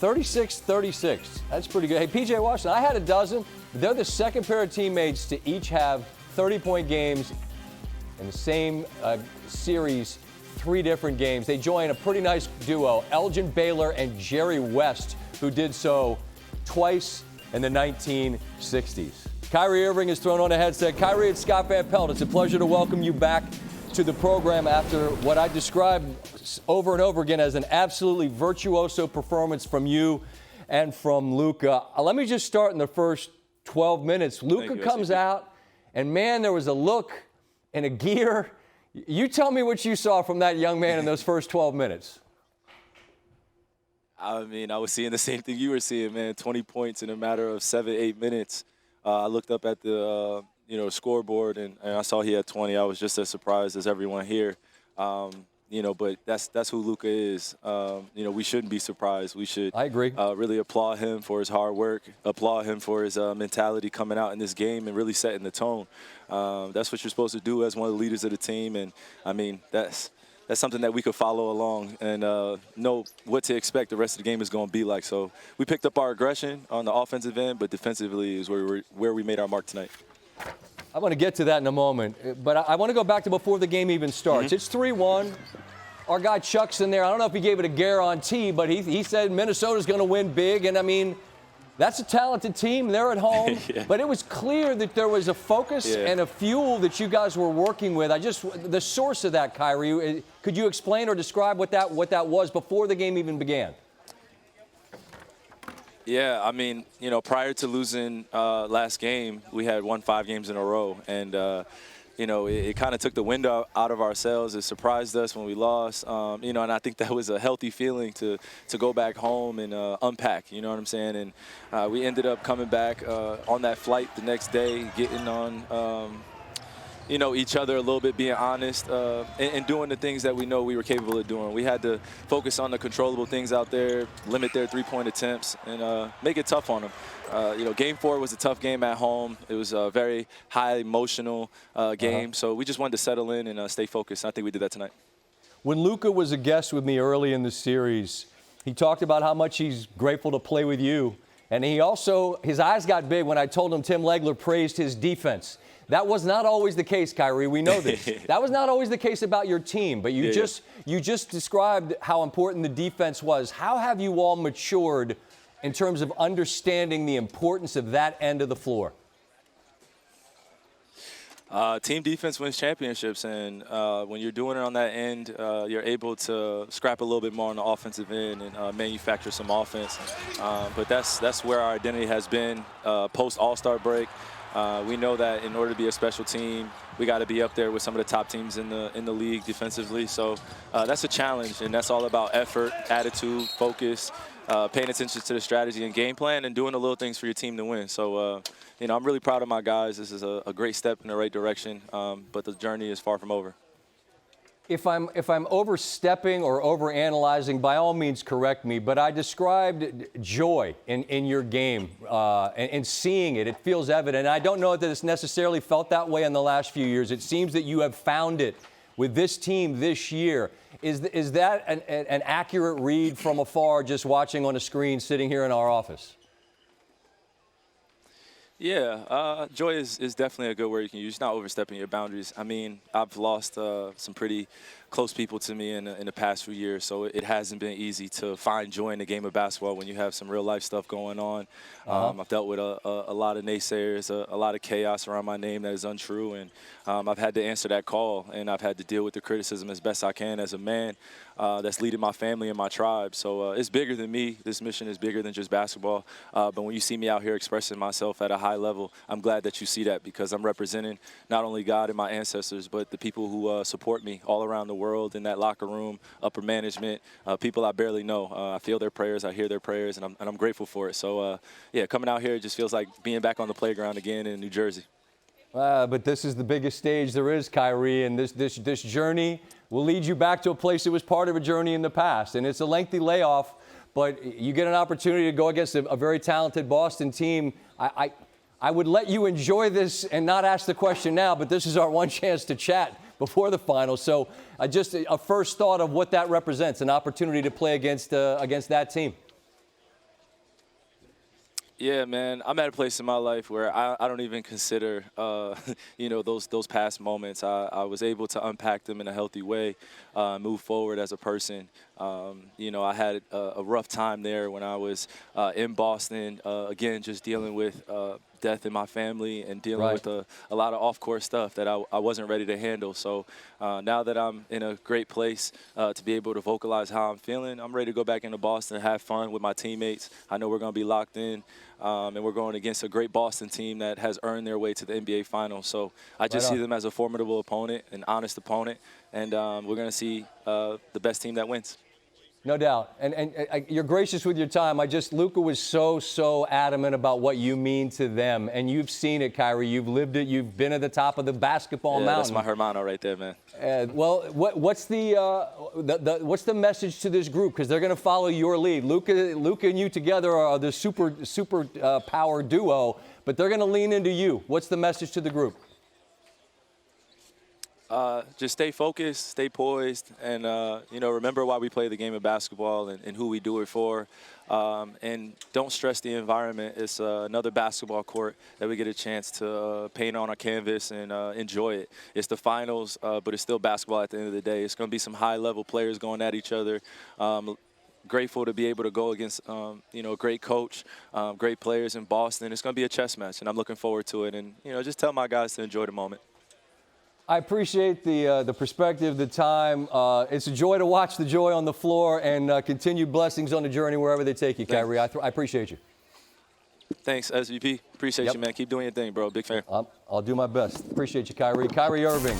36-36. That's pretty good. Hey, P.J. Washington, I had a dozen. They're the second pair of teammates to each have 30-point games in the same series, 3 different games. They join a pretty nice duo, Elgin Baylor and Jerry West, who did so twice in the 1960s. Kyrie Irving has thrown on a headset. Kyrie, it's Scott Van Pelt. It's a pleasure to welcome you back to the program after what I described over and over again as an absolutely virtuoso performance from you and from Luka. Let me just start in the first 12 minutes. Luka comes out, and man, there was a look and a gear. You tell me what you saw from that young man in those first 12 minutes. I mean, I was seeing the same thing you were seeing, man. 20 points in a matter of 7-8 minutes. I looked up at the scoreboard, and I saw he had 20. I was just as surprised as everyone here. But that's who Luka is. We shouldn't be surprised. We should I agree. Really applaud him for his hard work, applaud him for his mentality coming out in this game and really setting the tone. That's what you're supposed to do as one of the leaders of the team. And, I mean, that's something that we could follow along and know what to expect the rest of the game is going to be like. So we picked up our aggression on the offensive end, but defensively is where we made our mark tonight. I'm going to get to that in a moment, but I want to go back to before the game even starts. It's 3-1. Our guy Chuck's in there. I don't know if he gave it a guarantee, but he said Minnesota's going to win big. And, I mean, that's a talented team. They're at home. Yeah. But it was clear that there was a focus and a fuel that you guys were working with. The source of that, Kyrie, could you explain or describe what that was before the game even began? Yeah, I mean, prior to losing last game, we had won 5 games in a row. And, it kind of took the wind out of ourselves. It surprised us when we lost, and I think that was a healthy feeling to go back home and unpack, you know what I'm saying? And we ended up coming back on that flight the next day, getting on each other a little bit, being honest, and doing the things that we know we were capable of doing. We had to focus on the controllable things out there, limit their 3-point attempts, and make it tough on them. Game 4 was a tough game at home. It was a very high emotional game, so we just wanted to settle in and stay focused. I think we did that tonight. When Luka was a guest with me early in the series, he talked about how much he's grateful to play with you, and his eyes got big when I told him Tim Legler praised his defense. That was not always the case, Kyrie. We know this. That was not always the case about your team, but you just described how important the defense was. How have you all matured in terms of understanding the importance of that end of the floor? Team defense wins championships, and when you're doing it on that end, you're able to scrap a little bit more on the offensive end and manufacture some offense. But that's where our identity has been post All-Star break. We know that in order to be a special team, we got to be up there with some of the top teams in the league defensively. So that's a challenge, and that's all about effort, attitude, focus, paying attention to the strategy and game plan, and doing the little things for your team to win. So, I'm really proud of my guys. This is a great step in the right direction, but the journey is far from over. If I'm overstepping or overanalyzing, by all means correct me, but I described joy in your game and seeing it. It feels evident. I don't know that it's necessarily felt that way in the last few years. It seems that you have found it with this team this year. Is that an accurate read from afar, just watching on a screen sitting here in our office? Yeah, joy is definitely a good word you can use. Not overstepping your boundaries. I mean, I've lost some pretty close people to me in the past few years, so it hasn't been easy to find joy in the game of basketball when you have some real life stuff going on. I've dealt with a lot of naysayers, a lot of chaos around my name that is untrue, and I've had to answer that call, and I've had to deal with the criticism as best I can as a man that's leading my family and my tribe. So it's bigger than me. This mission is bigger than just basketball. But when you see me out here expressing myself at a high level, I'm glad that you see that, because I'm representing not only God and my ancestors, but the people who support me all around the world, in that locker room, upper management, people I barely know. I feel their prayers, I hear their prayers, and I'm grateful for it. So, coming out here, it just feels like being back on the playground again in New Jersey. But this is the biggest stage there is, Kyrie, and this journey will lead you back to a place that was part of a journey in the past. And it's a lengthy layoff, but you get an opportunity to go against a very talented Boston team. I would let you enjoy this and not ask the question now, but this is our one chance to chat before the final. So just a first thought of what that represents, an opportunity to play against that team. Yeah, man. I'm at a place in my life where I don't even consider, those past moments. I was able to unpack them in a healthy way, move forward as a person. I had a rough time there when I was in Boston, again, just dealing with death in my family and dealing with a lot of off-court stuff that I wasn't ready to handle. So now that I'm in a great place to be able to vocalize how I'm feeling, I'm ready to go back into Boston and have fun with my teammates. I know we're going to be locked in, and we're going against a great Boston team that has earned their way to the NBA Finals. So I just see them as a formidable opponent, an honest opponent, and we're going to see the best team that wins. No doubt. And you're gracious with your time. Luka was so adamant about what you mean to them. And you've seen it, Kyrie. You've lived it. You've been at the top of the basketball mountain. That's my hermano right there, man. What's the message to this group? Because they're going to follow your lead. Luka and you together are the super power duo, but they're going to lean into you. What's the message to the group? Just stay focused, stay poised, and, remember why we play the game of basketball and who we do it for. And don't stress the environment. It's another basketball court that we get a chance to paint on a canvas and enjoy it. It's the finals, but it's still basketball at the end of the day. It's going to be some high-level players going at each other. Grateful to be able to go against, a great coach, great players in Boston. It's going to be a chess match, and I'm looking forward to it. And, just tell my guys to enjoy the moment. I appreciate the perspective, the time. It's a joy to watch the joy on the floor, and continued blessings on the journey wherever they take you, Kyrie. I appreciate you. Thanks, SVP. Appreciate you, man. Keep doing your thing, bro. Big fan. I'll do my best. Appreciate you, Kyrie. Kyrie Irving.